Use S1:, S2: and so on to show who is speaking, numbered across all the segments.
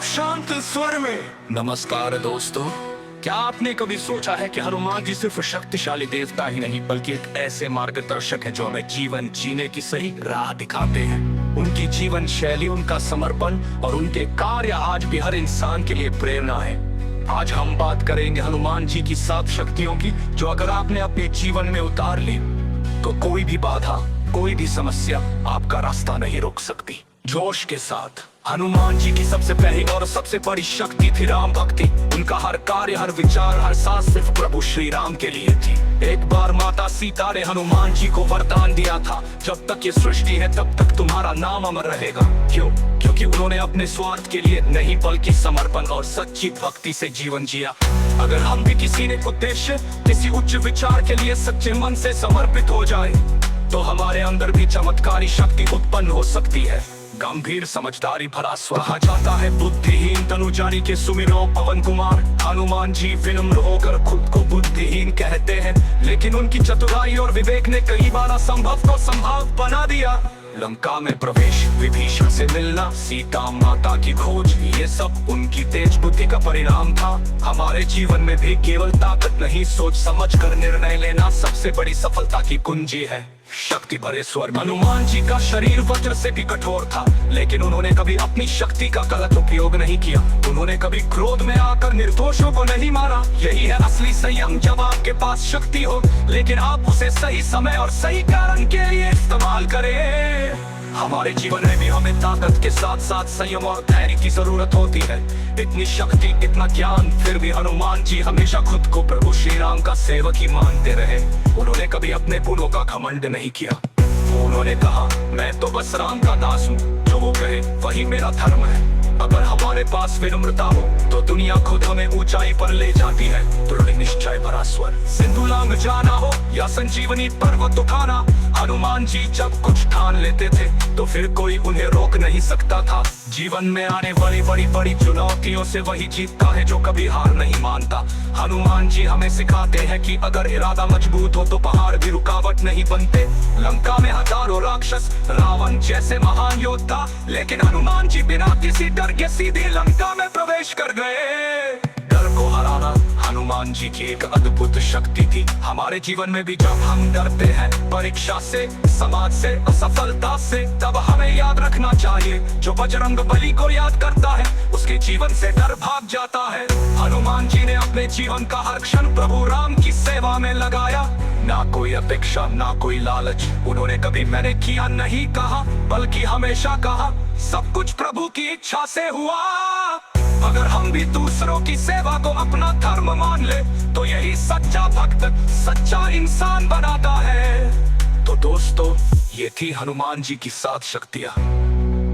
S1: शांत स्वर में। नमस्कार दोस्तों, क्या आपने कभी सोचा है कि हनुमान जी सिर्फ शक्तिशाली देवता ही नहीं बल्कि एक ऐसे मार्गदर्शक हैं जो हमें जीवन जीने की सही राह दिखाते हैं। उनकी जीवन शैली, उनका समर्पण और उनके कार्य आज भी हर इंसान के लिए प्रेरणा है। आज हम बात करेंगे हनुमान जी की 7 शक्तियों की, जो अगर आपने अपने जीवन में उतार ली तो कोई भी बाधा, कोई भी समस्या आपका रास्ता नहीं रोक सकती। जोश के साथ, हनुमान जी की सबसे पहली और सबसे बड़ी शक्ति थी राम भक्ति। उनका हर कार्य, हर विचार, हर सांस सिर्फ प्रभु श्री राम के लिए थी। एक बार माता सीता ने हनुमान जी को वरदान दिया था, जब तक ये सृष्टि है तब तक तुम्हारा नाम अमर रहेगा। क्यों? क्योंकि उन्होंने अपने स्वार्थ के लिए नहीं बल्कि समर्पण और सच्ची भक्ति से जीवन जिया। अगर हम भी किसी ने उद्देश्य, किसी उच्च विचार के लिए सच्चे मन से समर्पित हो जाए तो हमारे अंदर भी चमत्कारी शक्ति उत्पन्न हो सकती है। गंभीर समझदारी भरा स्वाहा जाता है, बुद्धिहीन तनु जानी के सुमिरो पवन कुमार। हनुमान जी विनम्र होकर खुद को बुद्धिहीन कहते हैं, लेकिन उनकी चतुराई और विवेक ने कई बार असंभव को संभव बना दिया। लंका में प्रवेश, विभीषण से मिलना, सीता माता की खोज, ये सब उनकी तेज बुद्धि का परिणाम था। हमारे जीवन में भी केवल ताकत नहीं, सोच समझ कर निर्णय लेना सबसे बड़ी सफलता की कुंजी है। शक्ति भरे स्वर, हनुमान जी का शरीर वज्र से भी कठोर था, लेकिन उन्होंने कभी अपनी शक्ति का गलत उपयोग नहीं किया। उन्होंने कभी क्रोध में आकर निर्दोषों को नहीं मारा। यही है असली संयम, जब आपके पास शक्ति हो लेकिन आप उसे सही समय और सही कारण के लिए इस्तेमाल करें। हमारे जीवन में भी हमें ताकत के साथ साथ संयम और धैर्य की जरूरत होती है। इतनी शक्ति, इतना ज्ञान, फिर भी हनुमान जी हमेशा खुद को प्रभु श्री राम का सेवक ही मानते रहे। उन्होंने कभी अपने गुणों का घमंड नहीं किया। उन्होंने कहा, मैं तो बस राम का दास हूँ, जो वो कहे वही मेरा धर्म है। अगर हमारे पास विनम्रता हो तो दुनिया खुद हमें ऊंचाई पर ले जाती है। दृढ़ निश्चय भरा स्वर, सिंधु लांघ जाना हो या संजीवनी पर्वत उठाना, हनुमान जी जब कुछ ठान लेते थे तो फिर कोई उन्हें रोक नहीं सकता था। जीवन में आने वाली बड़ी चुनौतियों से वही जीतता है जो कभी हार नहीं मानता। हनुमान जी हमें सिखाते हैं कि अगर इरादा मजबूत हो तो पहाड़ भी रुकावट नहीं बनते। लंका में हजारों राक्षस, रावण जैसे महान योद्धा, लेकिन हनुमान जी बिना किसी डर के सीधे लंका में प्रवेश कर गए। डर को हराना हनुमान जी की एक अद्भुत शक्ति थी। हमारे जीवन में भी जब हम डरते हैं, परीक्षा से, समाज से, असफलता से, तब हमें याद रखना चाहिए, जो बजरंग बली को याद करता है उसके जीवन से डर भाग जाता है। हनुमान जी ने अपने जीवन का हर क्षण प्रभु राम की सेवा में लगाया। ना कोई अपेक्षा, ना कोई लालच। उन्होंने कभी मैंने किया नहीं कहा, बल्कि हमेशा कहा सब कुछ प्रभु की इच्छा से हुआ। अगर हम भी दूसरों की सेवा को अपना धर्म मान ले तो यही सच्चा भक्त, सच्चा इंसान बनाता है। तो दोस्तों, ये थी हनुमान जी की 7 शक्तियां।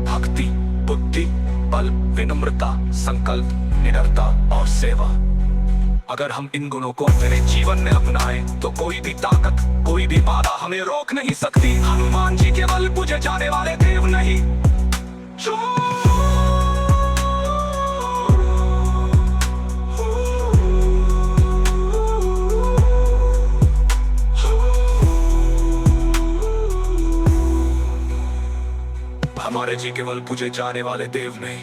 S1: भक्ति, बुद्धि, बल, विनम्रता, संकल्प, निडरता और सेवा। अगर हम इन गुणों को अपने जीवन में अपनाएं तो कोई भी ताकत, कोई भी बाधा हमें रोक नहीं सकती। हनुमान जी केवल पूजे जाने वाले देव नहीं, हमारे जी केवल पूजे जाने वाले देव नहीं,